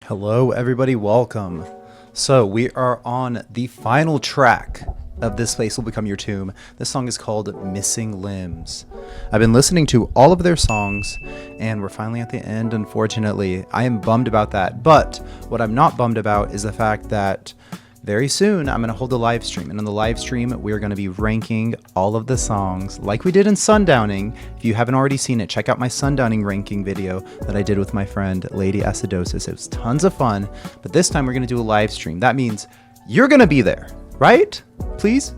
Hello everybody, welcome. So we are on the final track of This Place Will Become Your Tomb. This song is called Missing Limbs. I've been listening to all of their songs and we're finally at the end, unfortunately. I am bummed about that, but what I'm not bummed about is the fact that very soon I'm going to hold a live stream, and on the live stream we're going to be ranking all of the songs like we did in Sundowning. If you haven't already seen it, check out my Sundowning ranking video that I did with my friend Lady Acidosis. It was tons of fun, but this time we're going to do a live stream. That means you're going to be there, right? Please.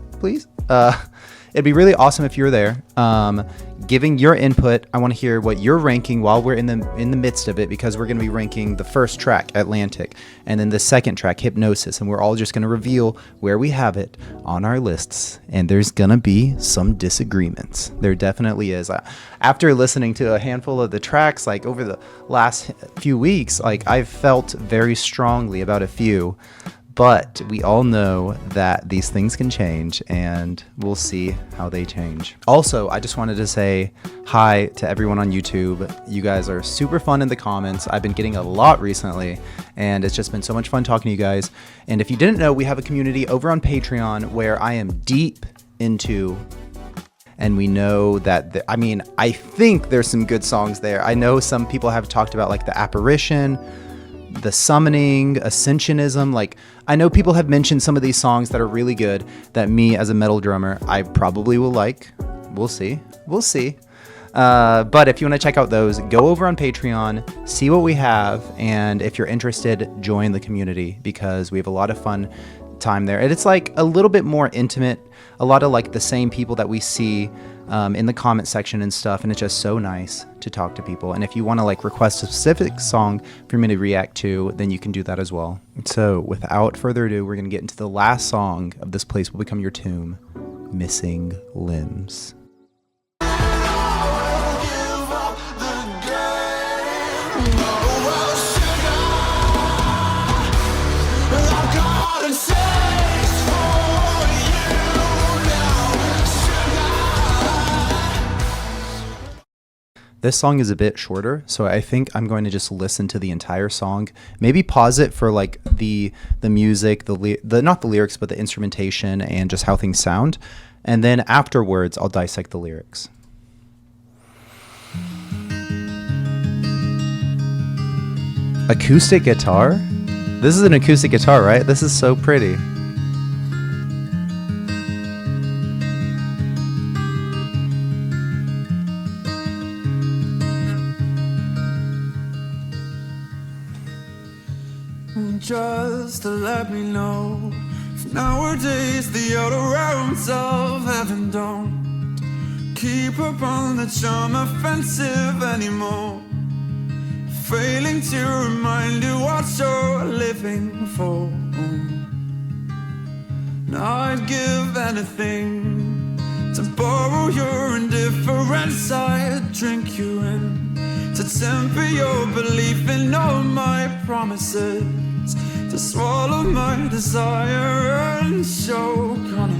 It'd be really awesome if you're there, giving your input. I want to hear what you're ranking while we're in the midst of it, because we're going to be ranking the first track, Atlantic, and then the second track, Hypnosis, and we're all just going to reveal where we have it on our lists, and there's going to be some disagreements. There definitely is. After listening to a handful of the tracks, like over the last few weeks, like I've felt very strongly about a few. But we all know that these things can change, and we'll see how they change. Also, I just wanted to say hi to everyone on YouTube. You guys are super fun in the comments. I've been getting a lot recently, and it's just been so much fun talking to you guys. And if you didn't know, we have a community over on Patreon where I am deep into, and we know that, I think there's some good songs there. I know some people have talked about like the Apparition, the Summoning, Ascensionism. Like, I know people have mentioned some of these songs that are really good that me as a metal drummer, I probably will like. We'll see. But if you want to check out those, go over on Patreon, see what we have, and if you're interested, join the community, because we have a lot of fun time there. And it's like a little bit more intimate, a lot of like the same people that we see in the comment section and stuff, and it's just so nice to talk to people. And if you want to like request a specific song for me to react to, then you can do that as well. So without further ado, we're going to get into the last song of This Place Will Become Your Tomb, Missing Limbs. This song is a bit shorter, so I think I'm going to just listen to the entire song. Maybe pause it for like the music, not the lyrics, but the instrumentation and just how things sound. And then afterwards, I'll dissect the lyrics. Acoustic guitar? This is an acoustic guitar, right? This is so pretty. Just to let me know, nowadays the outer realms of heaven don't keep up on the charm offensive anymore, failing to remind you what you're living for. Now I'd give anything to borrow your indifference. I'd drink you in to temper your belief in all my promises, to swallow my desire and choke on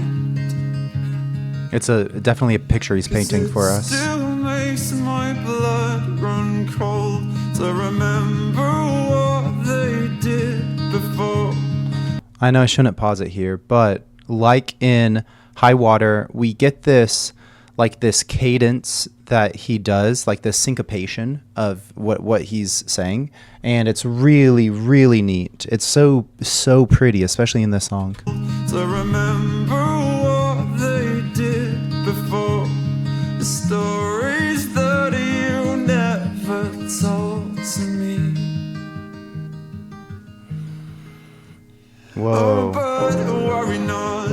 it. It's definitely a picture he's painting for us. Still makes my blood run cold to remember what they did before. I know I shouldn't pause it here, but like in High Water, we get this cadence that he does, like this syncopation of what he's saying, and it's really, really neat. It's so pretty, especially in this song. To remember what they did before, the stories that you never told to me. Whoa. Oh, but worry not,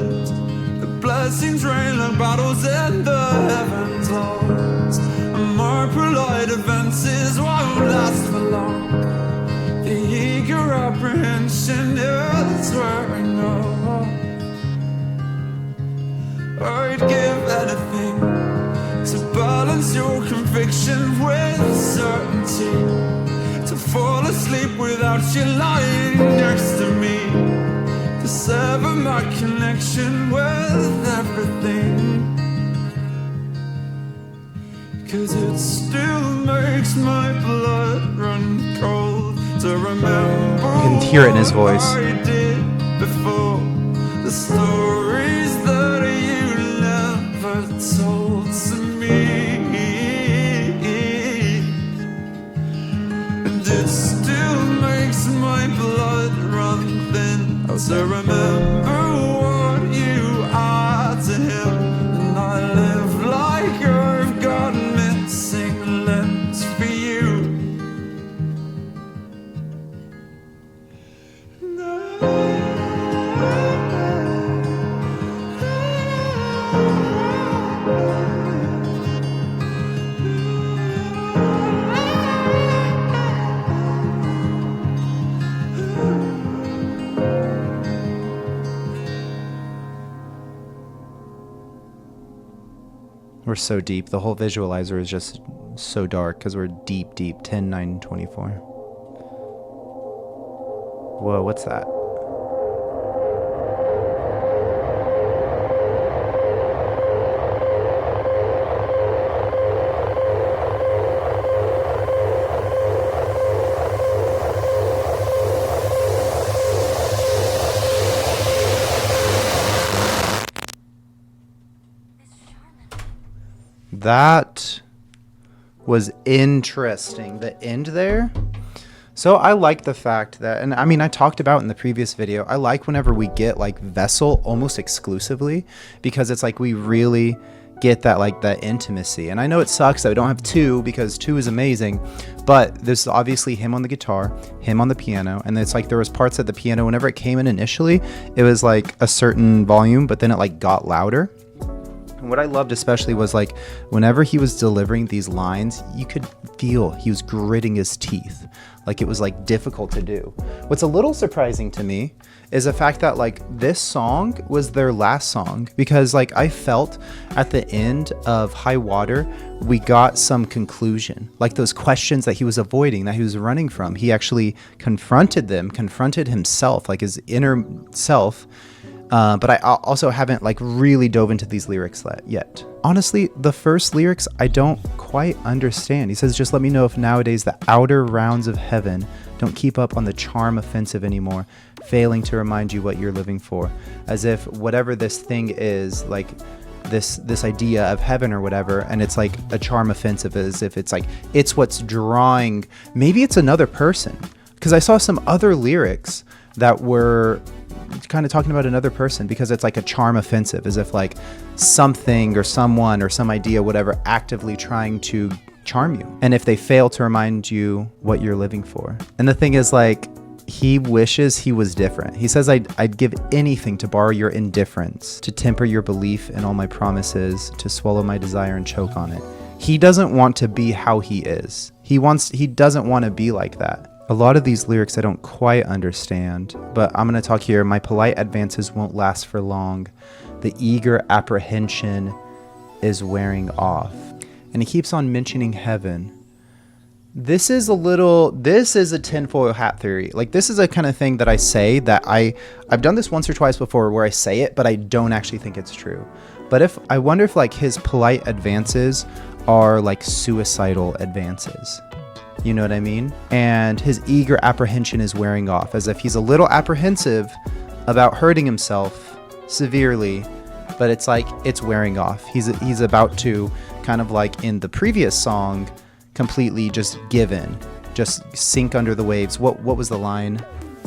the blessings rain like battles in the heavens lost. More polite advances won't last for long. The eager apprehension is wearing off. I'd give anything to balance your conviction with certainty, to fall asleep without you lying next to me, to sever my connection with everything. 'Cause it still makes my blood run cold to remember hear it in his voice. I did before, the stories that you never told to me, and it still makes my blood run thin to remember what you are to him. And I live like I've got missing limbs for you. We're so deep. The whole visualizer is just so dark because we're deep, 10, 9, 24. Whoa, what's that? That was interesting. The end there. So I like the fact that, and I mean, I talked about in the previous video, I like whenever we get like Vessel almost exclusively, because it's like we really get that like that intimacy. And I know it sucks that we don't have 2, because 2 is amazing, but there's obviously him on the guitar, him on the piano, and it's like there was parts at the piano whenever it came in initially, it was like a certain volume, but then it like got louder. And what I loved especially was like whenever he was delivering these lines, you could feel he was gritting his teeth. Like it was like difficult to do. What's a little surprising to me is the fact that like this song was their last song, because like I felt at the end of High Water, we got some conclusion, like those questions that he was avoiding, that he was running from. He actually confronted himself, like his inner self. But I also haven't like really dove into these lyrics yet. Honestly, the first lyrics I don't quite understand. He says, just let me know if nowadays the outer rounds of heaven don't keep up on the charm offensive anymore, failing to remind you what you're living for. As if whatever this thing is, like this idea of heaven or whatever, and it's like a charm offensive, as if it's like it's what's drawing. Maybe it's another person, because I saw some other lyrics that were kind of talking about another person, because it's like a charm offensive, as if like something or someone or some idea, whatever, actively trying to charm you, and if they fail to remind you what you're living for. And the thing is, like, he wishes he was different. He says, I'd give anything to borrow your indifference, to temper your belief in all my promises, to swallow my desire and choke on it. He doesn't want to be how he is. He doesn't want to be like that. A lot of these lyrics I don't quite understand, but I'm going to talk here. My polite advances won't last for long. The eager apprehension is wearing off. And he keeps on mentioning heaven. This is a tinfoil hat theory. Like, this is a kind of thing that I say that I've done this once or twice before, where I say it, but I don't actually think it's true. But I wonder if like his polite advances are like suicidal advances. You know what I mean? And his eager apprehension is wearing off, as if he's a little apprehensive about hurting himself severely, but it's like it's wearing off. He's about to, kind of like in the previous song, completely just give in, just sink under the waves. What was the line?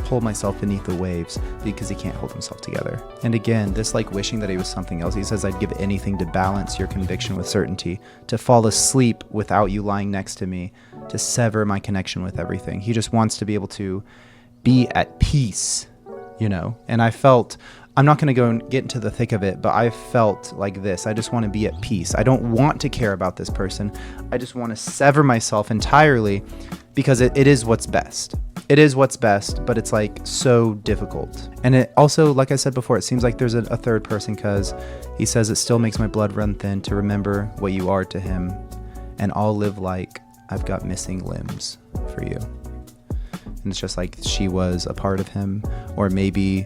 Hold myself beneath the waves, because he can't hold himself together. And again, this like wishing that he was something else. He says, I'd give anything to balance your conviction with certainty, to fall asleep without you lying next to me, to sever my connection with everything. He just wants to be able to be at peace, you know? And I felt, I'm not going to go and get into the thick of it, but I felt like this. I just want to be at peace. I don't want to care about this person. I just want to sever myself entirely, because it is what's best. It is what's best, but it's like so difficult. And it also, like I said before, it seems like there's a third person, because he says it still makes my blood run thin to remember what you are to him, and I'll live like I've got missing limbs for you. And it's just like she was a part of him, or maybe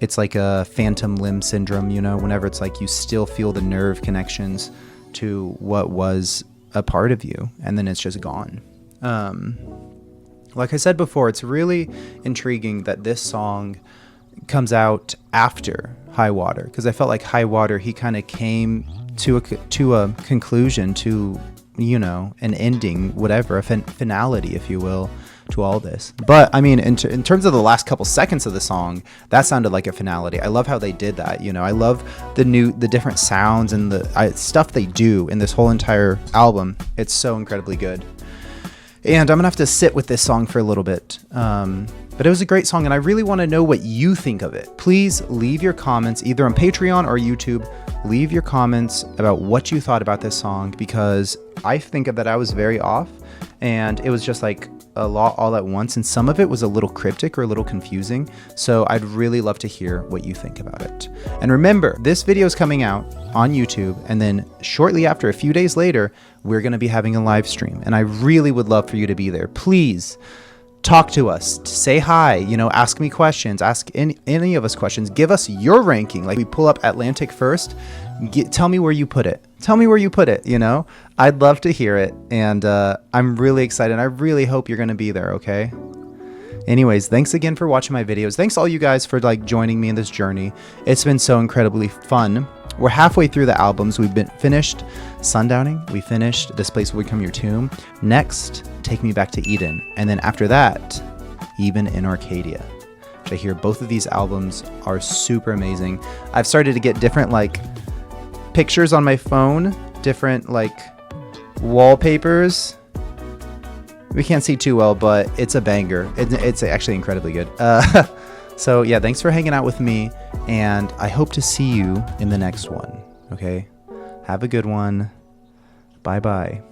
it's like a phantom limb syndrome, you know, whenever it's like you still feel the nerve connections to what was a part of you, and then it's just gone. Like I said before, it's really intriguing that this song comes out after High Water, because I felt like High Water, he kind of came to a conclusion, to, you know, an ending, whatever, a finality, if you will, to all this. But I mean, in terms of the last couple seconds of the song, that sounded like a finality. I love how they did that. You know, I love the different sounds and the stuff they do in this whole entire album. It's so incredibly good. And I'm gonna have to sit with this song for a little bit. But it was a great song, and I really want to know what you think of it. Please leave your comments either on Patreon or YouTube. Leave your comments about what you thought about this song, because I think that I was very off, and it was just like a lot all at once, and some of it was a little cryptic or a little confusing. So I'd really love to hear what you think about it. And remember, this video is coming out on YouTube, and then shortly after, a few days later, we're going to be having a live stream, and I really would love for you to be there. Please talk to us, say hi, you know, ask me questions, ask any of us questions, give us your ranking. Like, we pull up Atlantic first, tell me where you put it, you know. I'd love to hear it, and I'm really excited. I really hope you're gonna be there. Okay, anyways, thanks again for watching my videos. Thanks all you guys for like joining me in this journey. It's been so incredibly fun. We're halfway through the albums. We've been finished Sundowning, we finished This Place Will Become Your Tomb. Next, Take Me Back to Eden, and then after that, Even in Arcadia, which I hear both of these albums are super amazing. I've started to get different like pictures on my phone, different like wallpapers. We can't see too well, but it's a banger. It's actually incredibly good. So yeah, thanks for hanging out with me, and I hope to see you in the next one. Okay, have a good one. Bye bye.